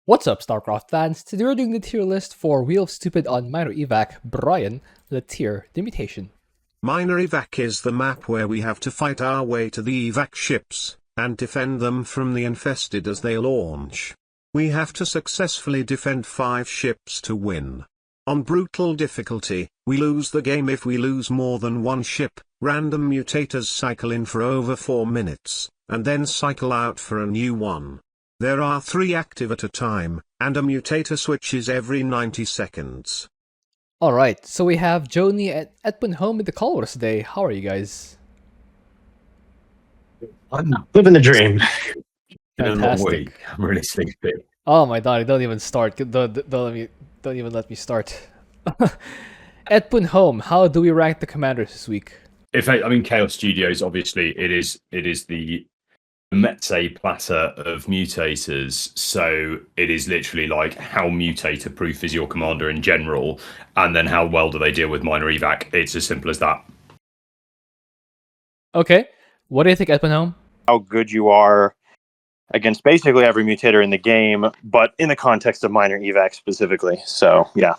What's up, Starcraft fans? Today we're doing the tier list for Wheel of Stupid on Minor Evac, Brian, the tier, the Mutation. Minor Evac is the map where we have to fight our way to the evac ships, and defend them from the infested as they launch. We have to successfully defend 5 ships to win. On brutal difficulty, we lose the game if we lose more than 1 ship. Random mutators cycle in for over 4 minutes, and then cycle out for a new one. There are 3 active at a time, and a mutator switches every 90 seconds. Alright, so we have Joni and Edmund home in the call with us today. How are you guys? I'm living the dream. Been a long Fantastic. week. I'm really sleepy. Oh my god, don't even start. Don't even let me start. Edmund home, how do we rank the commanders this week? Chaos Studios, obviously, it is the Metse platter of mutators, so it is literally like how mutator proof is your commander in general, and then how well do they deal with minor evac. It's as simple as that. Okay, what do you think, Edmund home? How good you are against basically every mutator in the game, but in the context of minor evac specifically. So yeah.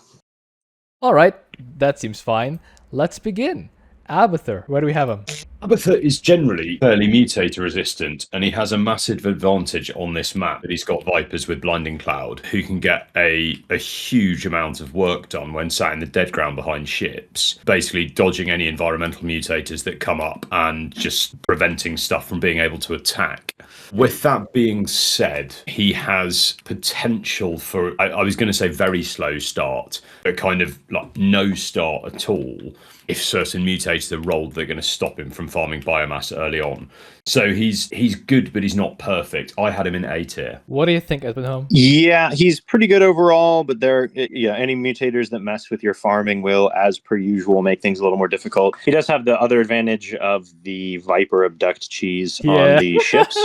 Alright, that seems fine. Let's begin. Abathur, where do we have him? Abathur is generally fairly mutator resistant, and he has a massive advantage on this map that he's got Vipers with Blinding Cloud, who can get a huge amount of work done when sat in the dead ground behind ships, basically dodging any environmental mutators that come up and just preventing stuff from being able to attack. With that being said, he has potential for, I was going to say very slow start, but kind of like no start at all. If certain mutators are rolled, they're going to stop him from farming biomass early on. So he's good, but he's not perfect. I had him in A tier. What do you think, Edmund home? Yeah, he's pretty good overall, but any mutators that mess with your farming will, as per usual, make things a little more difficult. He does have the other advantage of the Viper Abduct cheese on the ships.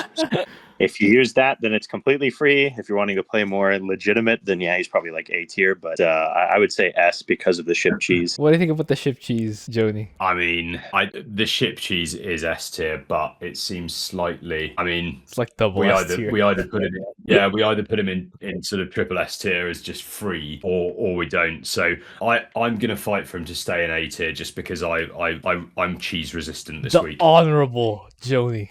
If you use that, then it's completely free. If you're wanting to play more legitimate, then yeah, he's probably like A tier, but I would say S because of the ship cheese. What do you think about the ship cheese, Joni? I mean, the ship cheese is S tier, but it seems slightly. I mean, it's like double S tier. We either put him in, we either put him in sort of triple S tier as just free, or we don't. So I'm gonna fight for him to stay in A tier just because I'm cheese resistant this week. Honorable Joni.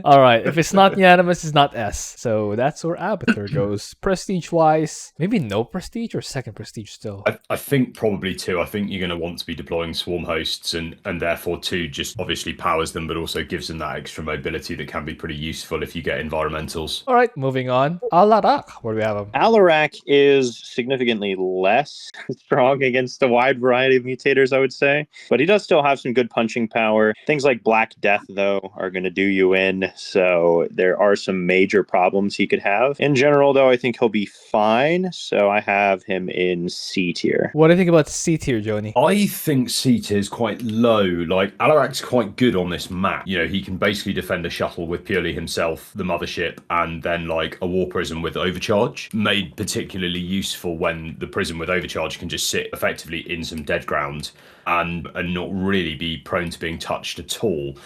All right, if it's not unanimous, it's not S. So that's where Abathur goes. Prestige wise, maybe no prestige or second prestige still. I think probably 2. I think you're going to want to be deploying swarm hosts, and therefore 2 just obviously powers them, but also gives them that extra mobility that can be pretty useful if you get environmentals. All right, moving on. Alarak, where do we have him? Alarak is significantly less strong against a wide variety of mutators, I would say, but he does still have some good punching power. Things like Black Death, though, are going to do you in, so there are some major problems he could have. In general, though, I think he'll be fine, so I have him in C tier. What do you think about C tier, Joni? I think C tier is quite low. Like, Alarak's quite good on this map. You know, he can basically defend a shuttle with purely himself, the mothership, and then like a war prism with overcharge. Made particularly useful when the prism with overcharge can just sit effectively in some dead ground and not really be prone to being touched at all.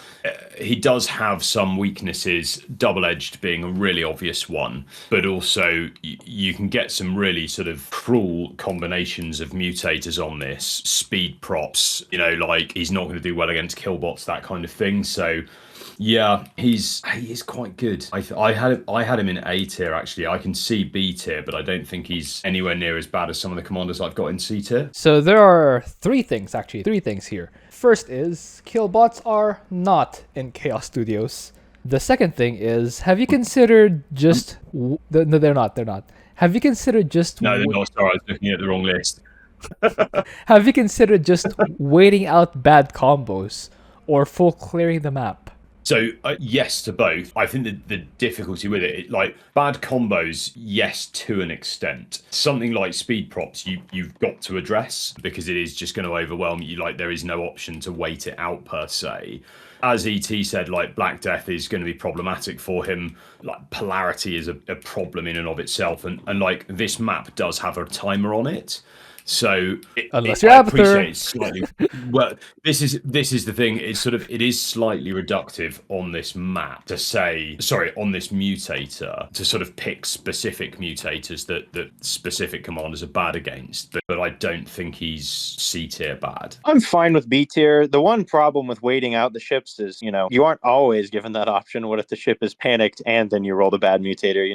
He does have some weaknesses, double-edged being a really obvious one, but also you can get some really sort of cruel combinations of mutators on this. Speed props, like he's not going to do well against killbots, that kind of thing. So yeah, he is quite good. I had him in A tier actually. I can see B tier, but I don't think he's anywhere near as bad as some of the commanders I've got in C tier. So there are 3 things here. First is killbots are not in Chaos Studios. The second thing is, have you considered just no, they're not. Have you considered just No, they're not. Sorry, I was looking at the wrong list. Have you considered just waiting out bad combos or full clearing the map? So yes to both. I think the difficulty with it, like bad combos, yes to an extent. Something like speed props, you've got to address because it is just going to overwhelm you. Like there is no option to wait it out per se. As ET said, like Black Death is going to be problematic for him. Like polarity is a problem in and of itself, and like this map does have a timer on it. So Unless you're I Abathur. appreciate it's slightly well. This is the thing. It's sort of it is slightly reductive on this map to say on this mutator to sort of pick specific mutators that specific commanders are bad against. But I don't think he's C tier bad. I'm fine with B tier. The one problem with waiting out the ships is, you aren't always given that option. What if the ship is panicked and then you roll the bad mutator,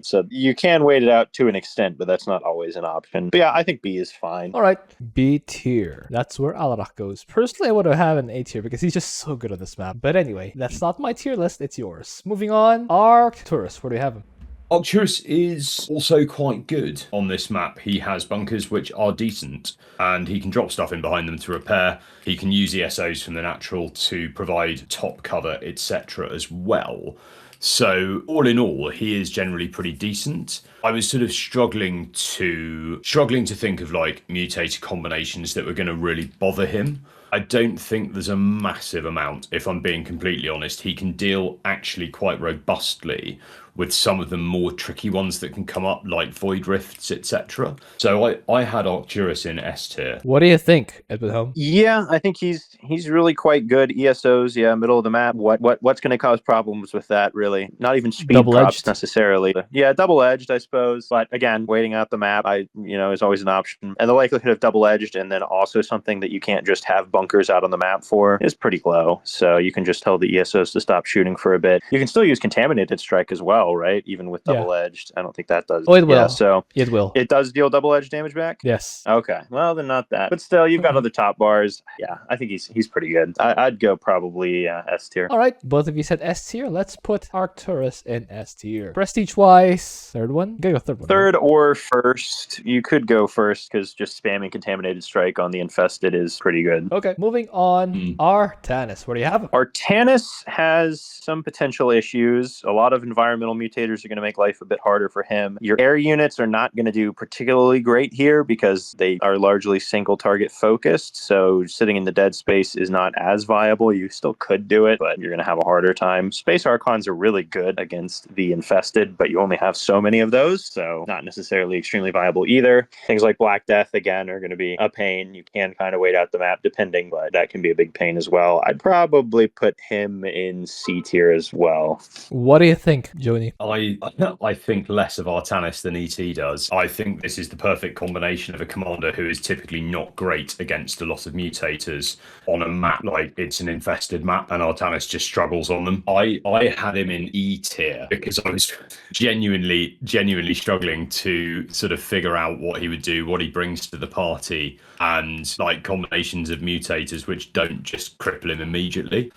so you can wait it out to an extent, but that's not always an option. But yeah, I think B is fine. All right, B tier. That's where Alarak goes. Personally, I would have an A tier because he's just so good on this map. But anyway, that's not my tier list. It's yours. Moving on, Arcturus. Where do you have him? Arcturus is also quite good on this map. He has bunkers which are decent, and he can drop stuff in behind them to repair. He can use ESOs from the natural to provide top cover, etc. as well. So all in all, he is generally pretty decent. I was sort of struggling to think of like mutator combinations that were going to really bother him. I don't think there's a massive amount, if I'm being completely honest. He can deal actually quite robustly with some of the more tricky ones that can come up, like Void Rifts, etc. So I had Arcturus in S tier. What do you think, Edwin? Yeah, I think he's really quite good. ESOs, yeah, middle of the map. What's going to cause problems with that, really? Not even speed drops necessarily. Yeah, double-edged, I suppose. But again, waiting out the map, is always an option. And the likelihood of double-edged and then also something that you can't just have bunkers out on the map for is pretty low. So you can just tell the ESOs to stop shooting for a bit. You can still use Contaminated Strike as well, right? Even with double-edged. I don't think that does. Oh, it will. Yeah, so it will. It does deal double-edged damage back? Yes. Okay. Well, then not that. But still, you've got other top bars. Yeah, I think he's pretty good. I'd go probably S tier. All right. Both of you said S tier. Let's put Arcturus in S tier. Prestige-wise, third one? You gotta go third one. Third or first. You could go first because just spamming Contaminated Strike on the Infested is pretty good. Okay. Moving on. Artanis. Where do you have him? Artanis has some potential issues. A lot of environmental mutators are going to make life a bit harder for him. Your air units are not going to do particularly great here because they are largely single target focused. So sitting in the dead space is not as viable. You still could do it, but you're going to have a harder time. Space Archons are really good against the Infested, but you only have so many of those. So not necessarily extremely viable either. Things like Black Death, again, are going to be a pain. You can kind of wait out the map depending, but that can be a big pain as well. I'd probably put him in C tier as well. What do you think, Joni? I think less of Artanis than ET does. I think this is the perfect combination of a commander who is typically not great against a lot of mutators on a map like it's an infested map, and Artanis just struggles on them. I had him in E tier because I was genuinely struggling to sort of figure out what he would do, what he brings to the party, and like combinations of mutators which don't just cripple him immediately.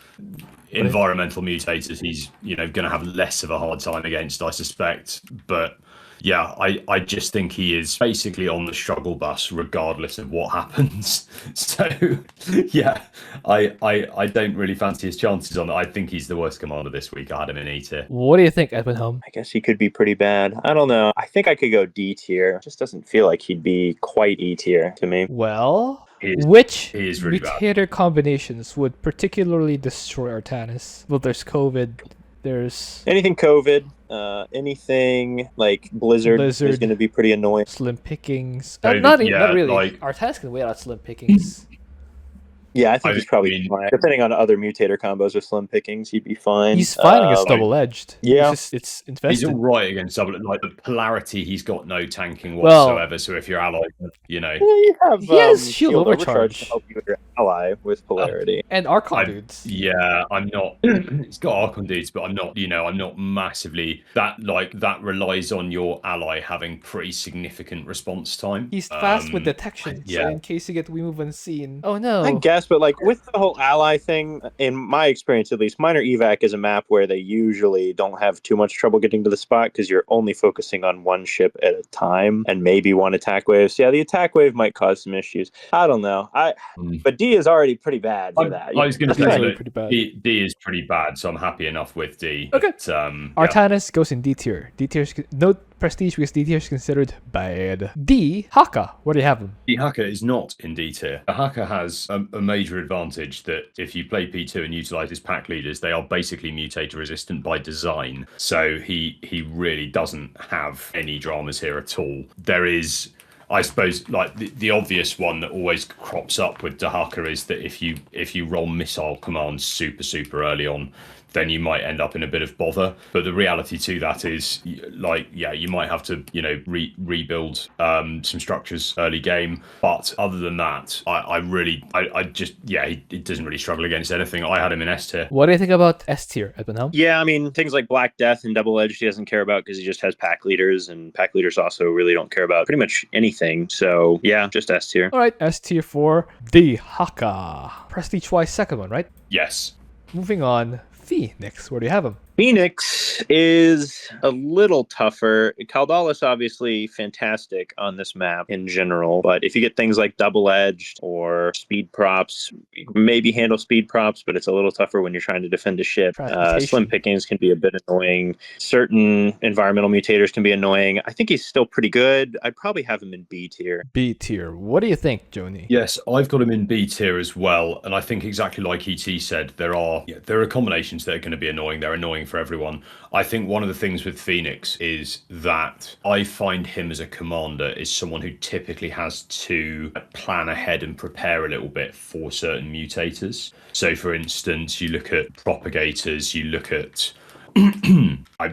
Environmental mutators he's going to have less of a hard time against, I suspect. But yeah, I just think he is basically on the struggle bus regardless of what happens. So yeah, I don't really fancy his chances on that. I think he's the worst commander this week. I had him in E tier. What do you think, Edwin Helm? I guess he could be pretty bad. I don't know. I think I could go D tier. It just doesn't feel like he'd be quite E tier to me. Well, Which really mutator combinations would particularly destroy Artanis? Well, there's COVID. There's anything COVID. Anything like Blizzard is going to be pretty annoying. Slim pickings. Not really. Like, Artanis can wait out slim pickings. Yeah, I think he's probably fine. Depending on other mutator combos with slim pickings, he'd be fine. He's fine against double-edged. Yeah. It's infested. He's all right against double. Like the polarity, he's got no tanking whatsoever. So if you're allied, he has shield overcharge to help you with your ally with polarity. And Archon dudes. Yeah, I'm not. It's got Archon dudes, but I'm not. I'm not massively that relies on your ally having pretty significant response time. He's fast with detection. So in case you get we move unseen. Oh no. I guess. But like with the whole ally thing, in my experience at least, minor evac is a map where they usually don't have too much trouble getting to the spot because you're only focusing on one ship at a time and maybe one attack wave. So yeah, the attack wave might cause some issues. I don't know. But D is already pretty bad for that. I was going to say that D is pretty bad, so I'm happy enough with D. Okay. Artanis goes in D tier. D tier no prestige because D tier is considered bad. Dehaka, where do you have him? Dehaka is not in D tier. Dehaka has a major advantage that if you play P2 and utilize his pack leaders, they are basically mutator resistant by design. So he really doesn't have any dramas here at all. There is I suppose like the obvious one that always crops up with Dehaka is that if you roll missile commands super early on, then you might end up in a bit of bother. But the reality to that is, like, yeah, you might have to, rebuild some structures early game. But other than that, I just, he doesn't really struggle against anything. I had him in S tier. What do you think about S tier, Edwin? Yeah, I mean, things like Black Death and Double Edged he doesn't care about because he just has pack leaders, and pack leaders also really don't care about pretty much anything. So, yeah, just S tier. All right, S tier for Dehaka. Prestige-wise, second one, right? Yes. Moving on, Fenix. Where do you have him? Phoenix is a little tougher. Caldalis obviously fantastic on this map in general, but if you get things like double-edged or speed props, you can maybe handle speed props, but it's a little tougher when you're trying to defend a ship. Slim pickings can be a bit annoying. Certain environmental mutators can be annoying. I think he's still pretty good. I'd probably have him in B tier. B tier. What do you think, Joni? Yes, I've got him in B tier as well, and I think exactly like ET said, there are combinations that are going to be annoying. They're annoying for everyone. I think one of the things with Fenix is that I find him as a commander is someone who typically has to plan ahead and prepare a little bit for certain mutators. So for instance, you look at propagators, you look at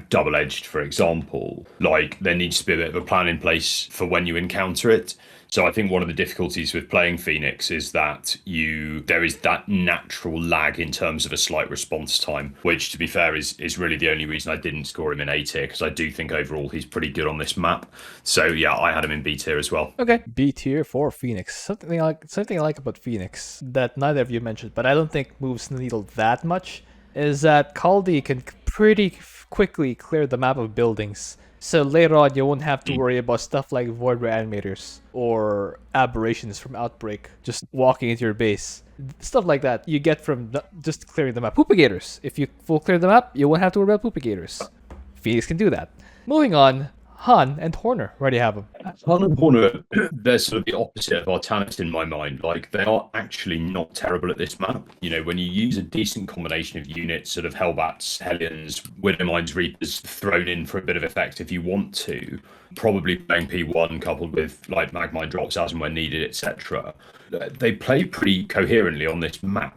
double-edged, for example, like there needs to be a bit of a plan in place for when you encounter it. So I think one of the difficulties with playing Fenix is that there is that natural lag in terms of a slight response time, which to be fair is really the only reason I didn't score him in A tier, because I do think overall he's pretty good on this map. So yeah, I had him in B tier as well. Okay, B tier for Fenix. Something I like about Fenix that neither of you mentioned, but I don't think moves the needle that much, is that Kaldi can pretty quickly clear the map of buildings. So later on, you won't have to worry about stuff like void reanimators or aberrations from Outbreak just walking into your base. Stuff like that you get from just clearing the map. Poopigators. If you full clear the map, you won't have to worry about Poopigators. Phoenix can do that. Moving on, Han and Horner. Where do you have them? Han and Horner, they're sort of the opposite of Artanis in my mind. Like, they are actually not terrible at this map. You know, when you use a decent combination of units, sort of Hellbats, Hellions, Widowmines, Reapers thrown in for a bit of effect if you want to, probably playing P1 coupled with like Magmine drops as and when needed, etc. They play pretty coherently on this map.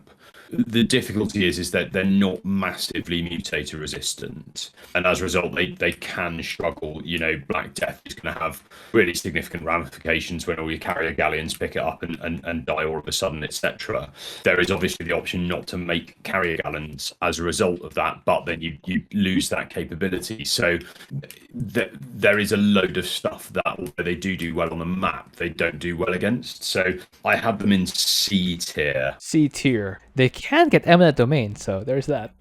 The difficulty is that they're not massively mutator resistant, and as a result they can struggle. You know, Black Death is going to have really significant ramifications when all your carrier galleons pick it up and die all of a sudden, etc. There is obviously the option not to make carrier galleons as a result of that, but then you lose that capability. So there is a load of stuff that although they do well on the map, they don't do well against. So I have them in C tier. C tier. They can get eminent domain, so there's that.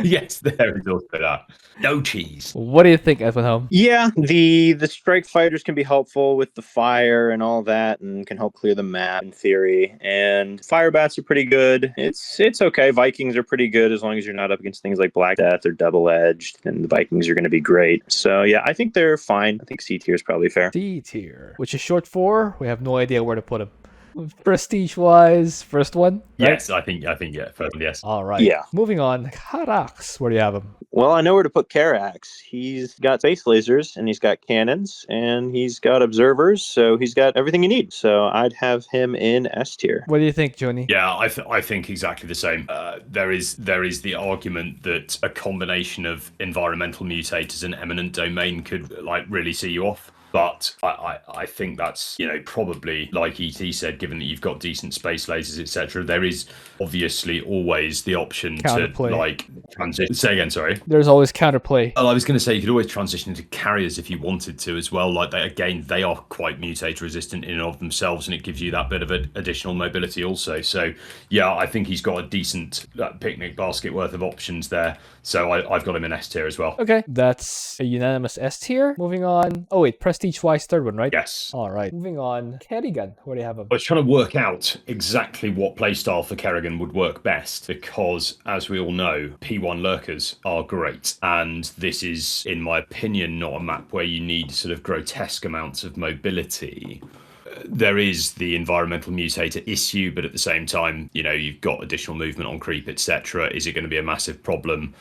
Yes, there is also that. No cheese. What do you think, Edwin? Yeah, the strike fighters can be helpful with the fire and all that, and can help clear the map in theory. And fire bats are pretty good. It's okay. Vikings are pretty good as long as you're not up against things like Black Death or Double Edged. Then the Vikings are going to be great. So yeah, I think they're fine. I think C tier is probably fair. C tier, which is short for we have no idea where to put them. Prestige-wise, first one? Right? Yes, I think yeah, first one, yes. All right. Yeah. Moving on, Karax. Where do you have him? Well, I know where to put Karax. He's got space lasers, and he's got cannons, and he's got observers, so he's got everything you need. So I'd have him in S tier. What do you think, Joni? Yeah, I think exactly the same. There is the argument that a combination of environmental mutators and eminent domain could like really see you off. But I think that's, probably, like ET said, given that you've got decent space lasers, etc., there is obviously always the option Counterplay. to, like, transition. Say again, sorry. There's always counterplay. Well, I was going to say you could always transition into carriers if you wanted to as well. Like, they are quite mutator resistant in and of themselves, and it gives you that bit of additional mobility also. So, yeah, I think he's got a decent picnic basket worth of options there. So I've got him in S tier as well. Okay, that's a unanimous S tier. Moving on. Oh, wait, Prestige-wise, third one, right? Yes. All right. Moving on, Kerrigan. Where do you have him? I was trying to work out exactly what playstyle for Kerrigan would work best because, as we all know, P1 lurkers are great. And this is, in my opinion, not a map where you need sort of grotesque amounts of mobility. there is the environmental mutator issue, but at the same time, you've got additional movement on creep, etc. Is it going to be a massive problem?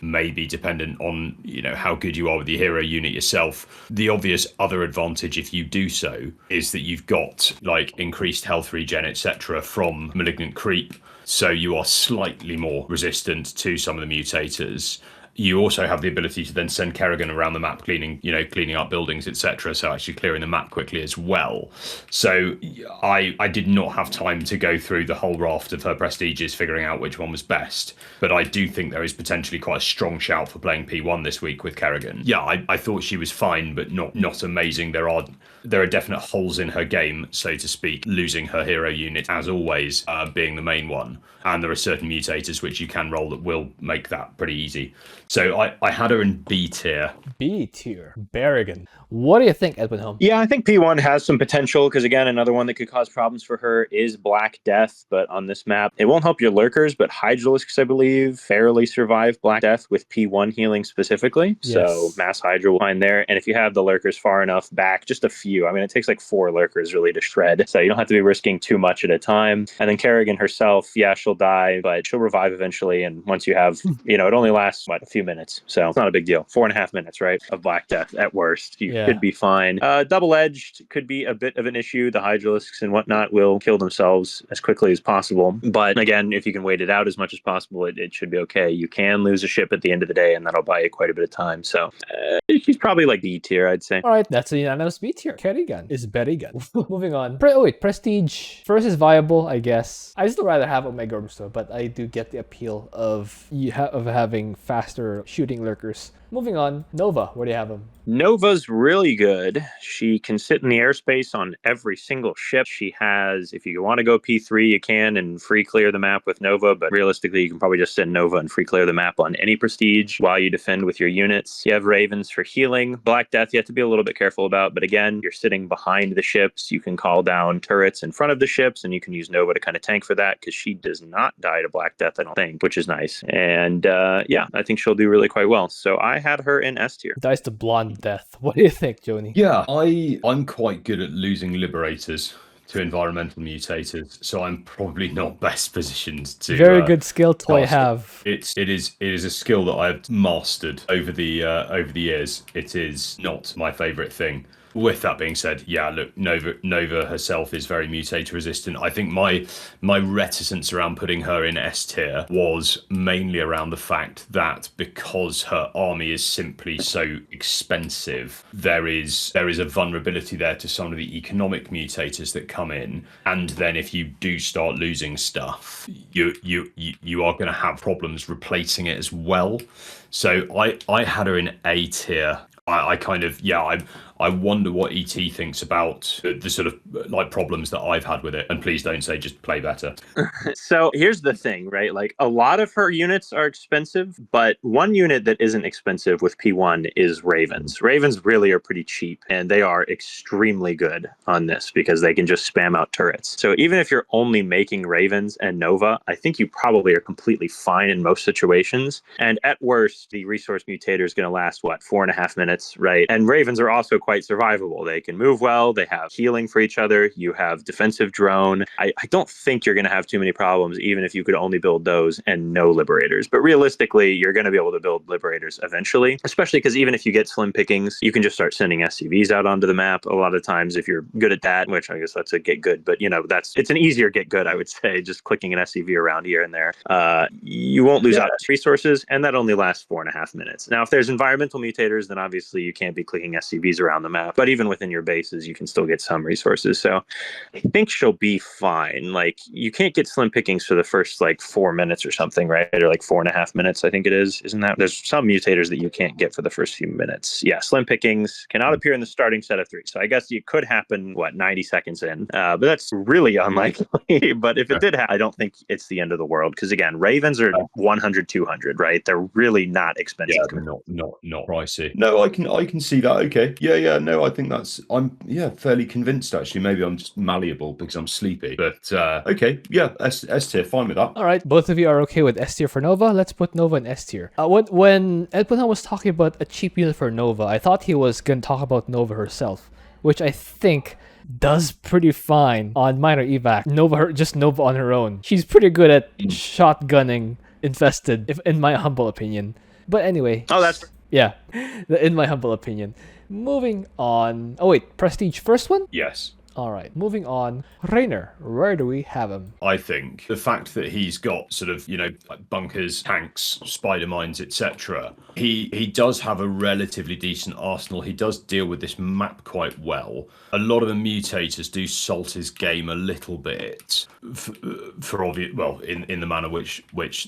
Maybe, dependent on how good you are with your hero unit yourself. The obvious other advantage, if you do so, is that you've got like increased health regen, etc. from malignant creep, so you are slightly more resistant to some of the mutators. You also have the ability to then send Kerrigan around the map, cleaning up buildings, etc. So actually clearing the map quickly as well. So I did not have time to go through the whole raft of her prestiges, figuring out which one was best. But I do think there is potentially quite a strong shout for playing P1 this week with Kerrigan. Yeah, I thought she was fine, but not amazing. There are definite holes in her game, so to speak, losing her hero unit, as always, being the main one. And there are certain mutators which you can roll that will make that pretty easy. So I had her in B tier. B tier. Berrigan. What do you think, Edwin Helm? Yeah, I think P1 has some potential because, again, another one that could cause problems for her is Black Death. But on this map, it won't help your lurkers, but Hydralisks, I believe, fairly survive Black Death with P1 healing specifically. Yes. So Mass Hydra will find there. And if you have the lurkers far enough back, just a few. I mean, it takes like 4 lurkers really to shred. So you don't have to be risking too much at a time. And then Kerrigan herself, yeah, she'll die, but she'll revive eventually. And once you have, it only lasts, a few minutes. So it's not a big deal. 4.5 minutes, right, of Black Death at worst. You could be fine. Double-edged could be a bit of an issue. The Hydralisks and whatnot will kill themselves as quickly as possible. But again, if you can wait it out as much as possible, it should be okay. You can lose a ship at the end of the day, and that'll buy you quite a bit of time. So she's probably like B tier, I'd say. All right, that's a unanimous B tier. Kerrigan is Berrigan. Moving on. Prestige. First is viable, I guess. I still rather have Omega Ormstone, but I do get the appeal of having faster shooting lurkers. Moving on, Nova, where do you have him? Nova's really good. She can sit in the airspace on every single ship. She has, if you want to go P3, you can and free clear the map with Nova, but realistically, you can probably just send Nova and free clear the map on any prestige while you defend with your units. You have Ravens for healing. Black Death, you have to be a little bit careful about, but again, you're sitting behind the ships. You can call down turrets in front of the ships, and you can use Nova to kind of tank for that, because she does not die to Black Death, I don't think, which is nice. And I think she'll do really quite well. So I had her in S tier. Dies to Blonde Death. What do you think, Joni? Yeah, I'm quite good at losing Liberators to environmental mutators, so I'm probably not best positioned to. Very good skill to have. It is a skill that I've mastered over the years. It is not my favorite thing. With that being said, yeah, look, Nova herself is very mutator resistant. I think my reticence around putting her in S tier was mainly around the fact that because her army is simply so expensive, there is a vulnerability there to some of the economic mutators that come in, and then if you do start losing stuff, you are going to have problems replacing it as well. So I had her in A tier. I wonder what ET thinks about the sort of like problems that I've had with it. And please don't say just play better. So here's the thing, right? Like, a lot of her units are expensive, but one unit that isn't expensive with P1 is Ravens. Ravens really are pretty cheap, and they are extremely good on this because they can just spam out turrets. So even if you're only making Ravens and Nova, I think you probably are completely fine in most situations. And at worst, the resource mutator is going to last, 4.5 minutes, right? And Ravens are also quite survivable. They can move well. They have healing for each other. You have defensive drone. I don't think you're going to have too many problems, even if you could only build those and no liberators. But realistically, you're going to be able to build liberators eventually, especially because even if you get slim pickings, you can just start sending SCVs out onto the map. A lot of times, if you're good at that, which I guess that's a get good, but it's an easier get good, I would say, just clicking an SCV around here and there. You won't lose out resources, and that only lasts 4.5 minutes. Now, if there's environmental mutators, then obviously you can't be clicking SCVs around the map, but even within your bases, you can still get some resources. So I think she'll be fine. Like, you can't get slim pickings for the first 4 minutes or something, right? Or 4.5 minutes, I think it is. Isn't that? There's some mutators that you can't get for the first few minutes. Yeah, slim pickings cannot appear in the starting set of 3. So I guess it could happen, 90 seconds in. But that's really unlikely. But if it did happen, I don't think it's the end of the world. Because again, Ravens are 100, 200, right? They're really not expensive. Yeah, not pricey. No, I can see that. Okay. Yeah. No, I think I'm fairly convinced actually. Maybe I'm just malleable because I'm sleepy. But okay, yeah, S tier, fine with that. All right, both of you are okay with S tier for Nova. Let's put Nova in S tier. When Edwin was talking about a cheap unit for Nova, I thought he was going to talk about Nova herself. which I think does pretty fine on minor evac. Nova on her own. She's pretty good at shotgunning infested, if in my humble opinion. But anyway. Oh, that's yeah, in my humble opinion. Moving on. Oh wait, prestige first one? Yes. All right, moving on. Raynor, where do we have him? I think the fact that he's got sort of, like bunkers, tanks, spider mines, etc. He does have a relatively decent arsenal. He does deal with this map quite well. A lot of the mutators do salt his game a little bit, for obvious, well, in the manner which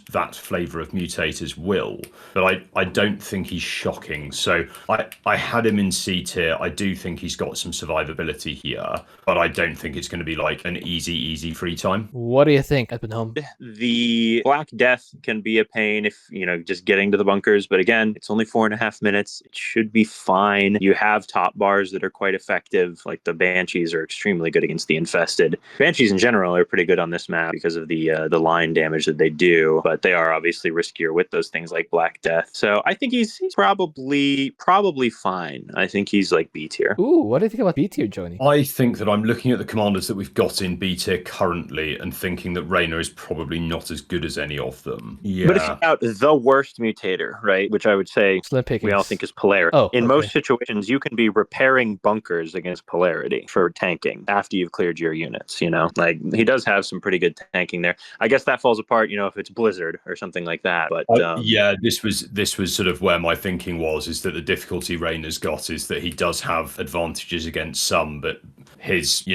that flavour of mutators will. But I don't think he's shocking. So I had him in C tier. I do think he's got some survivability here, but I don't think it's going to be like an easy free time. What do you think, Edmund? The Black Death can be a pain if, just getting to the bunkers. But again, it's only 4.5 minutes. It should be fine. You have top bars that are quite effective. Like the Banshees are extremely good against the infested. Banshees in general are pretty good on this map because of the line damage that they do. But they are obviously riskier with those things like Black Death. So I think he's probably fine. I think he's like B tier. Ooh, what do you think about B tier, Joni? I think that I'm looking at the commanders that we've got in B tier currently and thinking that Raynor is probably not as good as any of them. Yeah. But it's about the worst mutator, right? Which I would say Slim pickings. We all think is polarity. Oh, in okay. most situations, you can be repairing bunkers against polarity for tanking after you've cleared your units, Like, he does have some pretty good tanking there. I guess that falls apart, if it's Blizzard or something like that. But yeah, this was sort of where my thinking was, is that the difficulty Raynor's got is that he does have advantages against some, but his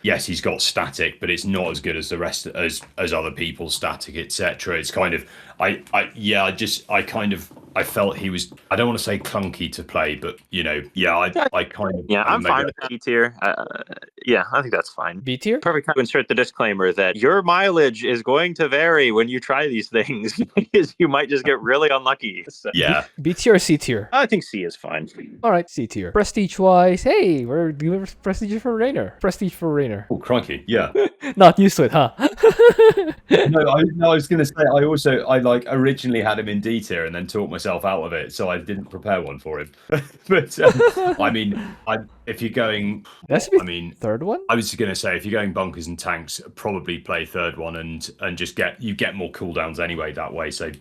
yes, he's got static, but it's not as good as the rest as other people's static, etc. It's kind of I felt he was, I don't want to say clunky to play, but I kind of I'm fine with B tier. I think that's fine. B tier? Perfect time to insert the disclaimer that your mileage is going to vary when you try these things because you might just get really unlucky. So. Yeah. B tier or C tier? I think C is fine. All right, C tier. Prestige wise, hey, we're doing prestige for Raynor. Prestige for Raynor. Oh, crikey, yeah. Not used to it, huh? I was going to say, I originally had him in D tier and then talked myself out of it, so I didn't prepare one for him. But if you're going, third one. I was going to say, if you're going bunkers and tanks, probably play third one and just get more cooldowns anyway that way. So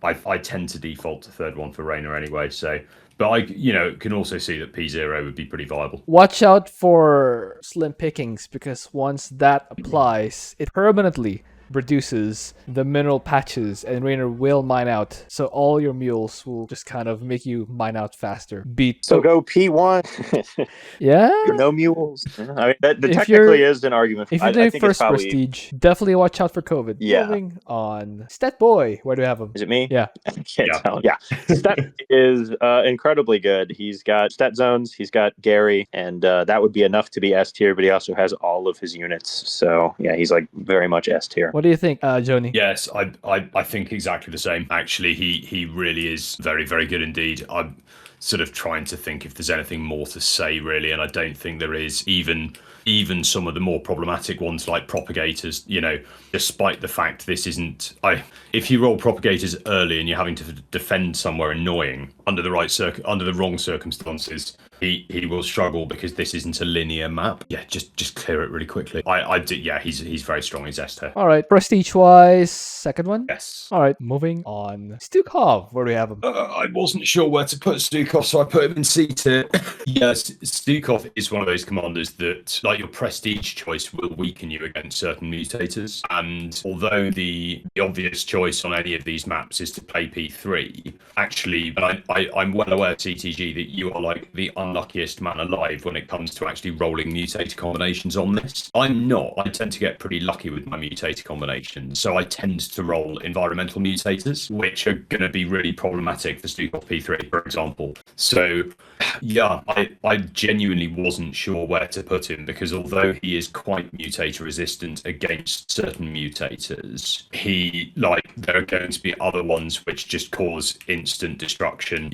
I tend to default to third one for Raynor anyway. So. But I can also see that P0 would be pretty viable. Watch out for slim pickings, because once that applies, it permanently reduces the mineral patches and Raynor will mine out. So all your mules will just kind of make you mine out faster. So go P1. Yeah? No mules. I mean, that technically is an argument. If you're doing first prestige, definitely watch out for COVID. Yeah. Moving on. Stat Boy, where do we have him? Is it me? Yeah. I can't tell. Yeah. Stat is incredibly good. He's got stat zones, he's got Gary, and that would be enough to be S tier, but he also has all of his units. So yeah, he's like very much S tier. What do you think, Joni? Yes, I think exactly the same. Actually, he really is very, very good indeed. I'm sort of trying to think if there's anything more to say, really, and I don't think there is. Even some of the more problematic ones like propagators, despite the fact this isn't... if you roll propagators early and you're having to defend somewhere annoying under the wrong circumstances, he will struggle because this isn't a linear map. Yeah, just clear it really quickly. He's very strong. He's S tier. All right, prestige-wise, second one? Yes. All right, moving on. Stukov, where do we have him? I wasn't sure where to put Stukov, so I put him in C tier. Yes, Stukov is one of those commanders that, like your prestige choice, will weaken you against certain mutators. And although the obvious choice on any of these maps is to play P3, actually, and I'm well aware, CTG, that you are like the unluckiest man alive when it comes to actually rolling mutator combinations on this. I'm not. I tend to get pretty lucky with my mutator combinations, so I tend to roll environmental mutators, which are going to be really problematic for Stukov P3, for example. So, yeah, I genuinely wasn't sure where to put him, because although he is quite mutator resistant against certain mutators, there are going to be other ones which just cause instant destruction,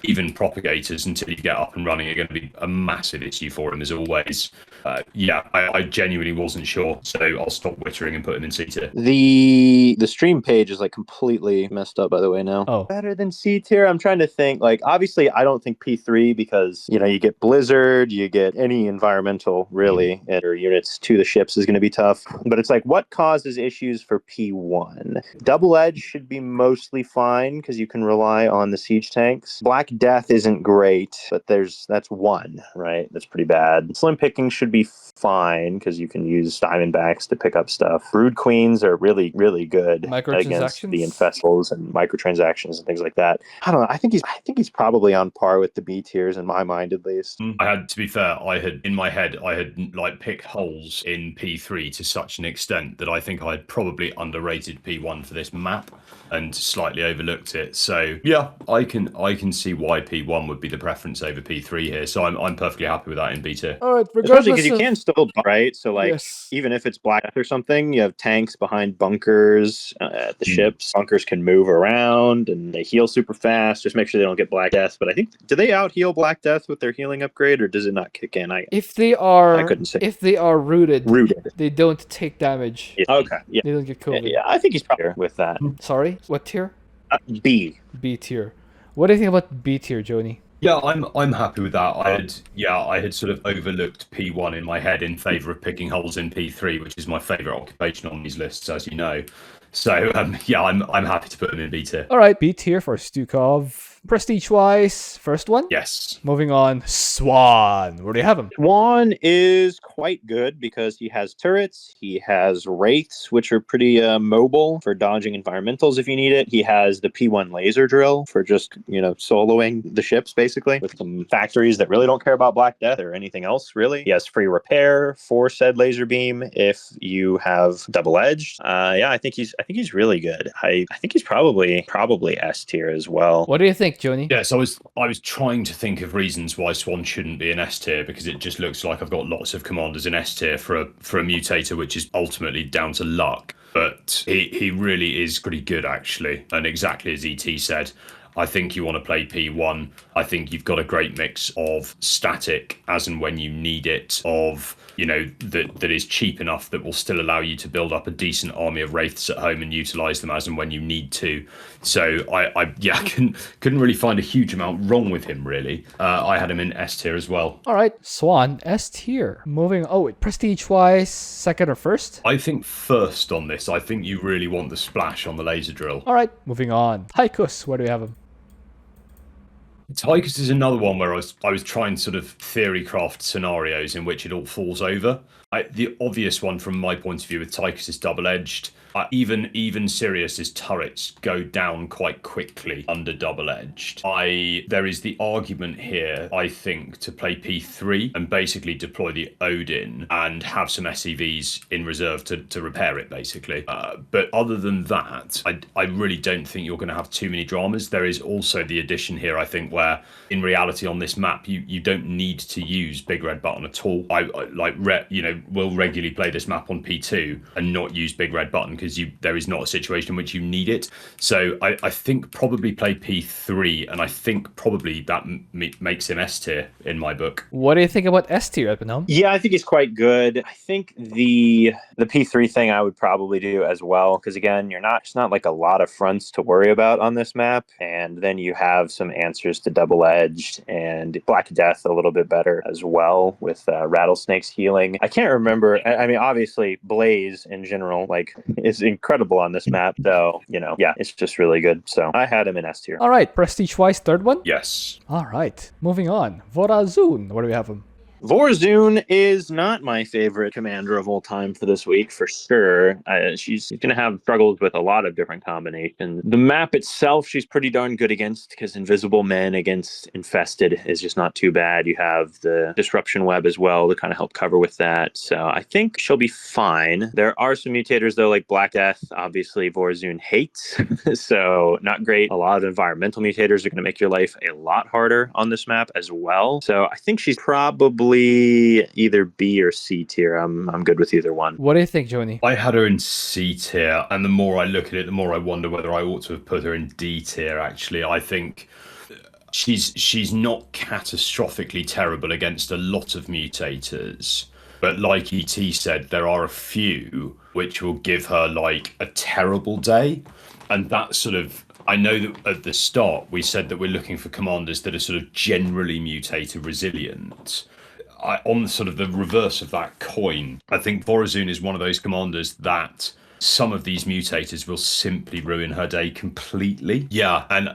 even propagators until you get up and running are going to be a massive issue for him as always. I genuinely wasn't sure, so I'll stop wittering and put him in C tier. The stream page is like completely messed up, by the way, now. Oh. Better than C tier? I'm trying to think. Like, obviously, I don't think P3 because, you get Blizzard, you get any environmental, really, or units to the ships is going to be tough. But it's like, what causes issues for P1? Double Edge should be mostly fine because you can rely on the siege tanks. Black Death isn't great, but that's one, right? That's pretty bad. Slim Picking should be fine because you can use Diamondbacks to pick up stuff. Brood Queens are really, really good against the Infestals and microtransactions and things like that. I don't know. I think he's probably on par with the B tiers in my mind, at least. To be fair, in my head I had like picked holes in P3 to such an extent that I think I had probably underrated P1 for this map and slightly overlooked it. So yeah, I can see why P1 would be the preference over P3 here. So I'm perfectly happy with that in B tier. All right, especially because you can still, right? So like, yes. Even if it's Black Death or something, you have tanks behind bunkers at the ships. Bunkers can move around and they heal super fast. Just make sure they don't get Black Death. But I think, do they out heal Black Death with their healing upgrade, or does it not kick in? I couldn't say. If they are rooted, they don't take damage. Yeah. Okay. Yeah. They don't get COVID. Yeah, I think he's probably with that. Sorry, what tier? B. B tier. What do you think about B tier, Joni? Yeah, I'm happy with that. I had sort of overlooked P1 in my head in favor of picking holes in P3, which is my favorite occupation on these lists, as you know. So I'm happy to put him in B tier. All right, B tier for Stukov. Prestige-wise, first one? Yes. Moving on, Swann. Where do you have him? Swann is quite good because he has turrets, he has wraiths, which are pretty mobile for dodging environmentals if you need it. He has the P1 laser drill for just, soloing the ships, basically, with some factories that really don't care about Black Death or anything else, really. He has free repair for said laser beam if you have double-edged. I think he's really good. I think he's probably S tier as well. What do you think, Joni? Yes, I was trying to think of reasons why Swann shouldn't be an S tier, because it just looks like I've got lots of commanders in S tier for a mutator, which is ultimately down to luck. But he really is pretty good, actually, and exactly as ET said. I think you want to play P1. I think you've got a great mix of static as and when you need it, of that is cheap enough that will still allow you to build up a decent army of wraiths at home and utilize them as and when you need to. So I couldn't really find a huge amount wrong with him, really. I had him in S tier as well. All right, Swann, S tier. Moving, prestige-wise, second or first? I think first on this. I think you really want the splash on the laser drill. All right, moving on. Tychus, where do we have him? Tychus is another one where I was trying sort of theory craft scenarios in which it all falls over. The obvious one from my point of view with Tychus is double-edged. Even Sirius's turrets go down quite quickly under double-edged. There is the argument here, I think, to play P3 and basically deploy the Odin and have some SCVs in reserve to repair it, basically. But other than that, I really don't think you're going to have too many dramas. There is also the addition here, I think, where in reality on this map, you don't need to use Big Red Button at all. Will regularly play this map on P2 and not use Big Red Button because there is not a situation in which you need it. So I think probably play P3, and I think probably that makes him S tier in my book. What do you think about S tier, Edmund? Yeah, I think he's quite good. I think the P3 thing I would probably do as well, because again, it's not like a lot of fronts to worry about on this map, and then you have some answers to double-edged and Black Death a little bit better as well with Rattlesnake's healing. I can't remember. I mean, obviously, Blaze in general, is incredible on this map, though. It's just really good. So I had him in S tier. All right, prestige-wise, third one? Yes. All right, moving on. Vorazun, where do we have him? Vorazun is not my favorite commander of all time for this week, for sure. She's going to have struggles with a lot of different combinations. The map itself, she's pretty darn good against, because Invisible Men against Infested is just not too bad. You have the Disruption Web as well to kind of help cover with that. So I think she'll be fine. There are some mutators, though, like Black Death. Obviously, Vorazun hates, so not great. A lot of environmental mutators are going to make your life a lot harder on this map as well. So I think she's probably either B or C tier. I'm good with either one. What do you think, Joni? I had her in C tier, and the more I look at it, the more I wonder whether I ought to have put her in D tier, actually. I think she's not catastrophically terrible against a lot of mutators. But like ET said, there are a few which will give her like a terrible day. And that's sort of, I know that at the start we said that we're looking for commanders that are sort of generally mutator resilient. On sort of the reverse of that coin, I think Vorazun is one of those commanders that some of these mutators will simply ruin her day completely. Yeah, and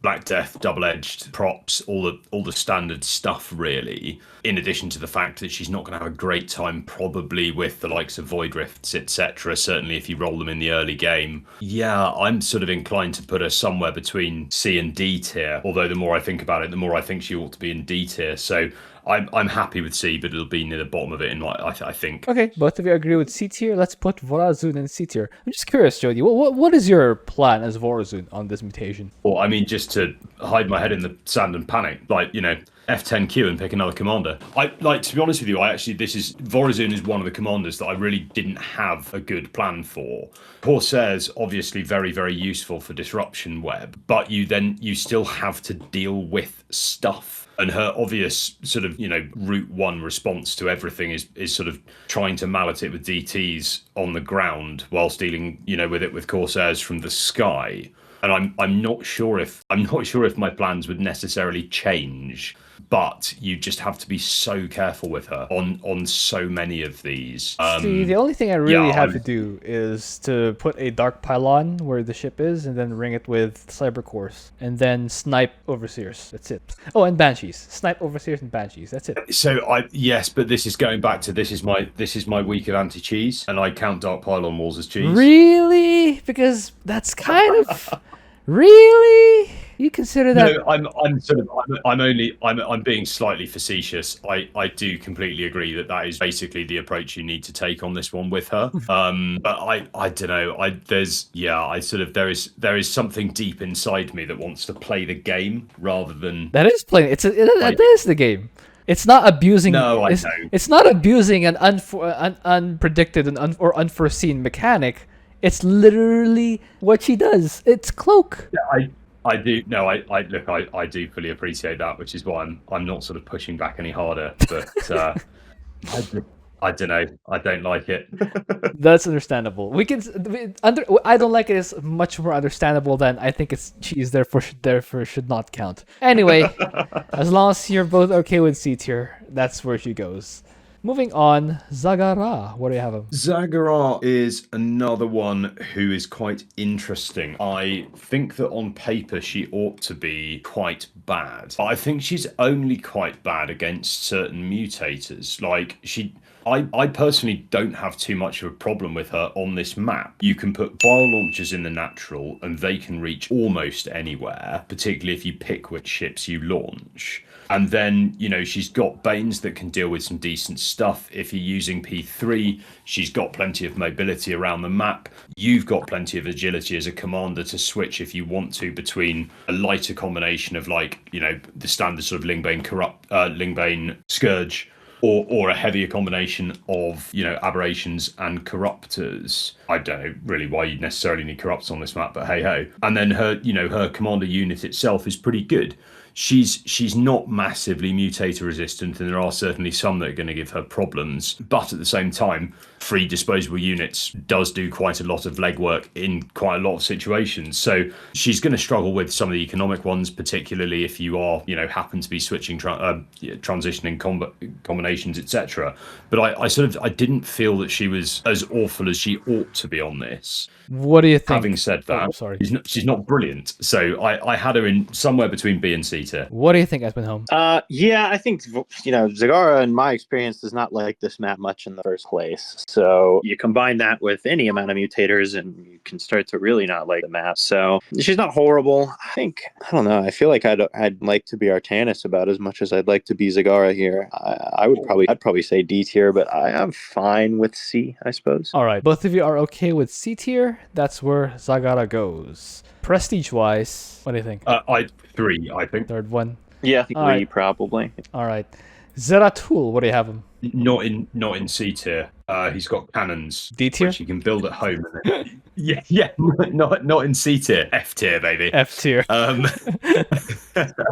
Black Death, double-edged props, all the standard stuff really. In addition to the fact that she's not going to have a great time probably with the likes of Void Rifts, etc. Certainly if you roll them in the early game. Yeah, I'm sort of inclined to put her somewhere between C and D tier. Although the more I think about it, the more I think she ought to be in D tier. So I'm happy with C, but it'll be near the bottom of it in I think. Okay, both of you agree with C tier. Let's put Vorazun in C tier. I'm just curious, Jody. What is your plan as Vorazun on this mutation? Well, I mean, just to hide my head in the sand and panic, F10Q and pick another commander. To be honest with you, Vorazun is one of the commanders that I really didn't have a good plan for. Corsair's obviously very, very useful for disruption web, but you still have to deal with stuff. And her obvious sort of, route one response to everything is sort of trying to mallet it with DTs on the ground whilst dealing, with it with Corsairs from the sky. And I'm not sure if my plans would necessarily change, but you just have to be so careful with her on so many of these. See, the only thing I really have to do is to put a dark pylon where the ship is, and then ring it with cyber cores, and then snipe overseers. That's it. Oh, and banshees. Snipe overseers and banshees. That's it. So but this is going back to this is my week of anti-cheese, and I count dark pylon walls as cheese. Really? Because that's kind of really. You consider that? No, I'm being slightly facetious. I do completely agree that is basically the approach you need to take on this one with her. But I don't know. There is something deep inside me that wants to play the game rather than that is playing. That is the game. It's not abusing. No, I know. It's not abusing an unpredicted or unforeseen mechanic. It's literally what she does. It's cloak. Yeah, I do. No, I do fully appreciate that, which is why I'm not sort of pushing back any harder. But I don't know. I don't like it. That's understandable. I don't like it is much more understandable than I think it's cheese. Therefore should not count. Anyway, as long as you're both okay with C tier, that's where she goes. Moving on, Zagara. What do you have him? Zagara is another one who is quite interesting. I think that on paper she ought to be quite bad. But I think she's only quite bad against certain mutators. I personally don't have too much of a problem with her on this map. You can put bio launchers in the natural and they can reach almost anywhere, particularly if you pick which ships you launch. And then, she's got Banes that can deal with some decent stuff. If you're using P3, she's got plenty of mobility around the map. You've got plenty of agility as a commander to switch if you want to between a lighter combination of the standard sort of Lingbane Scourge or a heavier combination of, aberrations and corruptors. I don't know really why you'd necessarily need corrupts on this map, but hey ho. And then her commander unit itself is pretty good. She's not massively mutator resistant, and there are certainly some that are going to give her problems. But at the same time, free disposable units does do quite a lot of legwork in quite a lot of situations. So she's going to struggle with some of the economic ones, particularly if you are, happen to be switching, transitioning combinations, etc. But I didn't feel that she was as awful as she ought to be on this. What do you think? Having said that, she's not brilliant. So I had her in somewhere between B and C tier. What do you think, Espenholm? Yeah, I think Zagara, in my experience, does not like this map much in the first place. So you combine that with any amount of mutators, and you can start to really not like the map. So she's not horrible. I don't know. I feel like I'd like to be Artanis about as much as I'd like to be Zagara here. I'd probably say D tier, but I am fine with C, I suppose. All right, both of you are okay with C tier. That's where Zagara goes. Prestige-wise, what do you think? 3, I think. Third one. Yeah, 3 probably. All right. Zeratul, what do you have him? Not in C tier. He's got cannons, D tier? which he can build at home. Yeah, not in C tier. F tier, baby. F tier.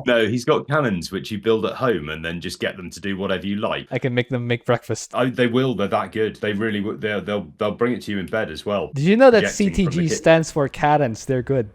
No, he's got cannons which you build at home and then just get them to do whatever you like. I can make them make breakfast. Oh, they will. They're that good. They really will. They'll bring it to you in bed as well. Did you know that Projecting from the CTG kitchen. stands for cannons? They're good.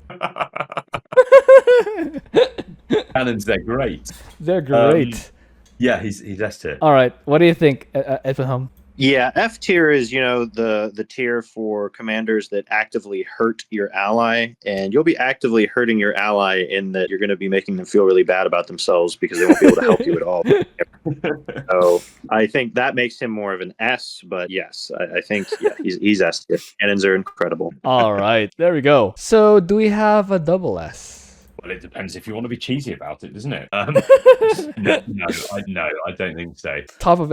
Cannons, they're great. They're great. Yeah, he's S tier. All right. What do you think, Edwin? Yeah, F tier is, the tier for commanders that actively hurt your ally, and you'll be actively hurting your ally in that you're going to be making them feel really bad about themselves because they won't be able to help you at all. So I think that makes him more of an S, but yes, I think he's S tier. Cannons are incredible. All right. There we go. So do we have a double S? Well, it depends if you want to be cheesy about it, doesn't it? No, I don't think so. Top of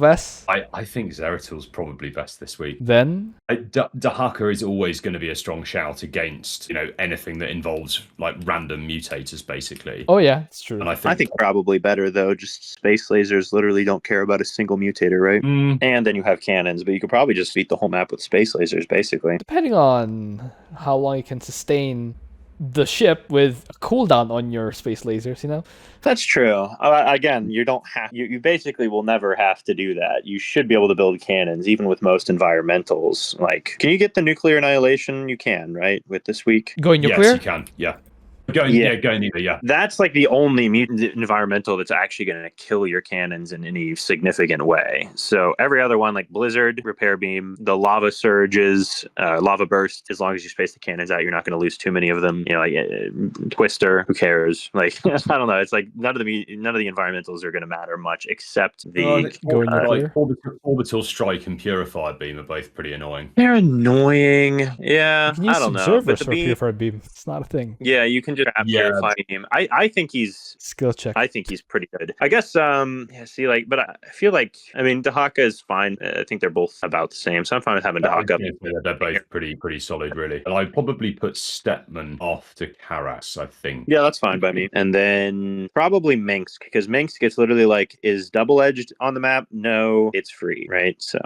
S? I think Zeratul's probably best this week. Then? Dehaka is always going to be a strong shout against, anything that involves like random mutators, basically. Oh yeah, it's true. And I think probably better though. Just space lasers literally don't care about a single mutator, right? And then you have cannons, but you could probably just beat the whole map with space lasers, basically. Depending on how long you can sustain the ship with a cooldown on your space lasers, That's true. Again, you don't have you basically will never have to do that. You should be able to build cannons even with most environmentals. Like, can you get the nuclear annihilation? You can, right? With this week. Going nuclear? Yes, you can. Yeah. Going either, yeah. That's like the only environmental that's actually going to kill your cannons in any significant way. So every other one, like Blizzard, Repair Beam, the Lava Surges, Lava Burst, as long as you space the cannons out, you're not going to lose too many of them. Twister, who cares? Like, I don't know. It's like none of the environmentals are going to matter much except the going nuclear. Orbital Strike and Purifier Beam are both pretty annoying. They're annoying. Yeah, You can use I don't know. observers But for Purified Beam. It's not a thing. yeah, you can just Purify Beam. I think he's Skill check. I think he's pretty good. I guess, but I feel like, Dehaka is fine. I think they're both about the same, so I'm fine with having Dehaka. They're both pretty solid, really. And I'd probably put Stetmann after Karax, I think. Yeah, that's fine by me. And then probably Minsk, because Minsk gets literally like, is double-edged on the map? No, it's free, right? So,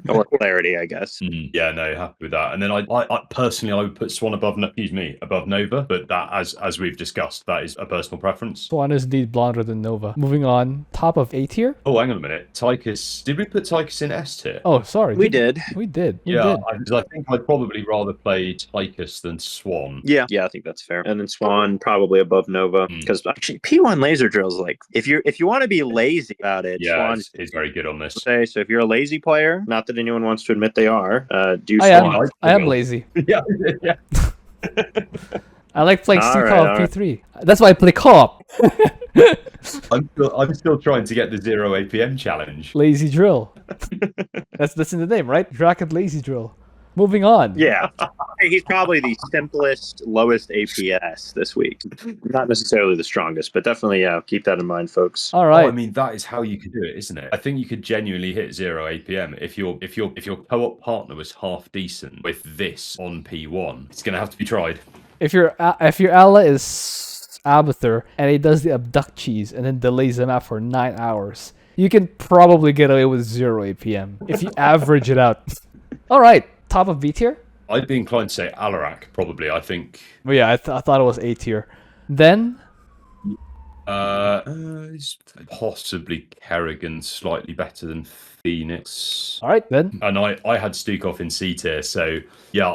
or clarity, I guess. Yeah, no, happy with that. And then I personally, I would put Swann above Nova, but that, as we've discussed, that is a personal preference. Swann is indeed blonder than Nova. Moving on, top of A tier? Oh, hang on a minute. Tychus. Did we put Tychus in S tier? Oh, sorry. We did. We did. I think I'd probably rather play Tychus than Swann. Yeah, I think that's fair. And then Swann probably above Nova, because actually P1 laser drills, like, if you want to be lazy about it, Swann is very good on this. So if you're a lazy player, not that anyone wants to admit they are, do I Swann. I am lazy. Yeah. I like playing All Stukov right. P3. That's why I play co-op. I'm still trying to get the 0 APM challenge. Lazy drill. That's in the name, right? Draken Lazy Drill. Moving on. Yeah, he's probably the simplest, lowest APS this week. Not necessarily the strongest, but definitely, keep that in mind, folks. All right. I mean, that is how you could do it, isn't it? I think you could genuinely hit 0 APM if your co-op partner was half decent with this on P1. It's gonna have to be tried. If your ally is Abathur and he does the abductees and then delays the map for 9 hours, you can probably get away with 0 APM if you average it out. All right, top of B tier? I'd be inclined to say Alarak, probably. I think. Well, yeah, I thought it was A tier. Then? Possibly Kerrigan, slightly better than Fenix. All right, then. And I had Stukov in C tier, so yeah,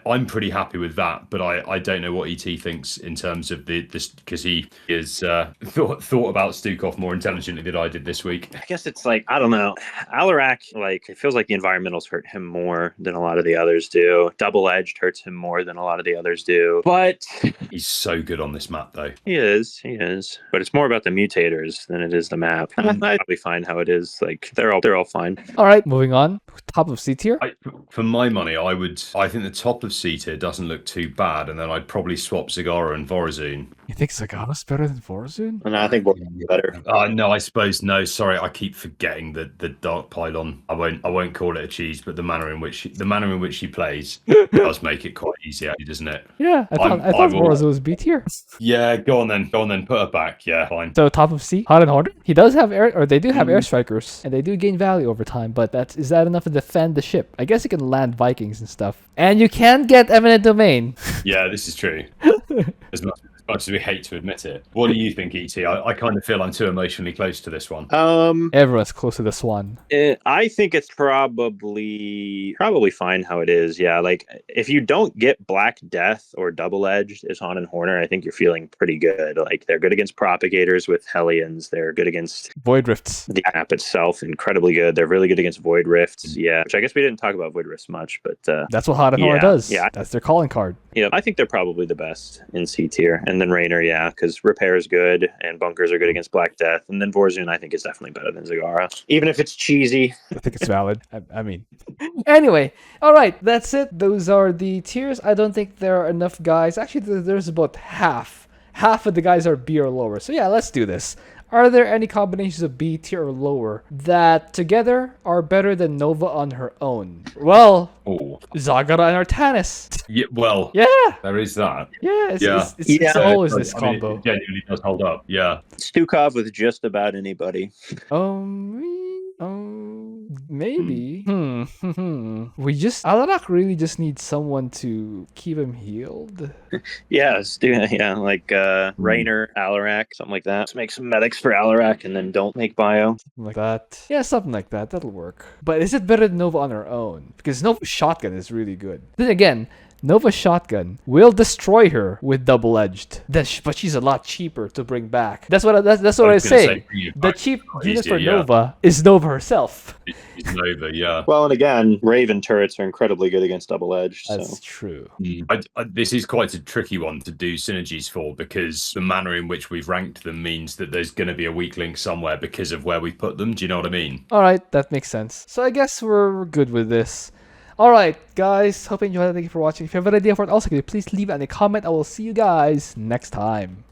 I'm pretty happy with that. But I don't know what ET thinks in terms of this, because he is thought about Stukov more intelligently than I did this week. I guess it's like, I don't know. Alarak, like, it feels like the environmentals hurt him more than a lot of the others do. Double-edged hurts him more than a lot of the others do. But He's so good on this map, though. he is. But it's more about the mutators than it is the map. I'd probably find how it is. Like, they're all fine. All right, moving on. Top of C tier? For my money, I think the top of C tier doesn't look too bad, and then I'd probably swap Zagara and Vorazun. You think Zagara's better than Vorazun? And I think Vorazun's better. No, I suppose no. Sorry, I keep forgetting the Dark Pylon. I won't call it a cheese, but the manner in which she plays does make it quite easy, doesn't it? Yeah, I thought Vorazun was B tier. Yeah, go on then. Put her back. Yeah, fine. So top of C, Hot and Horner. He does have they do have air strikers, and they do gain value over time. But is that enough to defend the ship? I guess you can land Vikings and stuff, and you can get Eminent Domain. Yeah, this is true. As much as we hate to admit it. What do you think, ET? I kind of feel I'm too emotionally close to this one. Everyone's close to the Swann. I think it's probably fine how it is. Yeah, like if you don't get Black Death or Double Edged as Han and Horner, I think you're feeling pretty good. Like they're good against Propagators with Hellions. They're good against Void Rifts. The app itself, incredibly good. They're really good against Void Rifts. Yeah, which I guess we didn't talk about Void Rifts much, but that's what Hot and Horner does. Yeah, that's their calling card. Yeah, I think they're probably the best in C tier. And then Raynor, yeah, because Repair is good and Bunkers are good against Black Death. And then Vorazun, I think, is definitely better than Zagara, even if it's cheesy. I think it's valid. I mean, anyway, all right, that's it. Those are the tiers. I don't think there are enough guys. Actually, there's about half. Half of the guys are B or lower. So yeah, let's do this. Are there any combinations of B tier or lower that together are better than Nova on her own? Well, Zagara and Artanis. Yeah, well, yeah, there is that. Yeah, it's always this combo. It genuinely does hold up. Yeah, Stukov with just about anybody. Maybe. Alarak really just needs someone to keep him healed. Yeah, like Raynor, Alarak, something like that. Let's make some medics for Alarak and then don't make bio. Something like that. Yeah, something like that. That'll work. But is it better than Nova on her own? Because Nova's shotgun is really good. Then again, Nova's shotgun will destroy her with double-edged. But she's a lot cheaper to bring back. That's what I say. The cheap unit for Nova is Nova herself. It's Nova, yeah. Well, and again, Raven turrets are incredibly good against double-edged. That's true. This is quite a tricky one to do synergies for because the manner in which we've ranked them means that there's going to be a weak link somewhere because of where we've put them. Do you know what I mean? All right, that makes sense. So I guess we're good with this. Alright, guys, hope you enjoyed it. Thank you for watching. If you have an idea for it, also, please leave it in a comment. I will see you guys next time.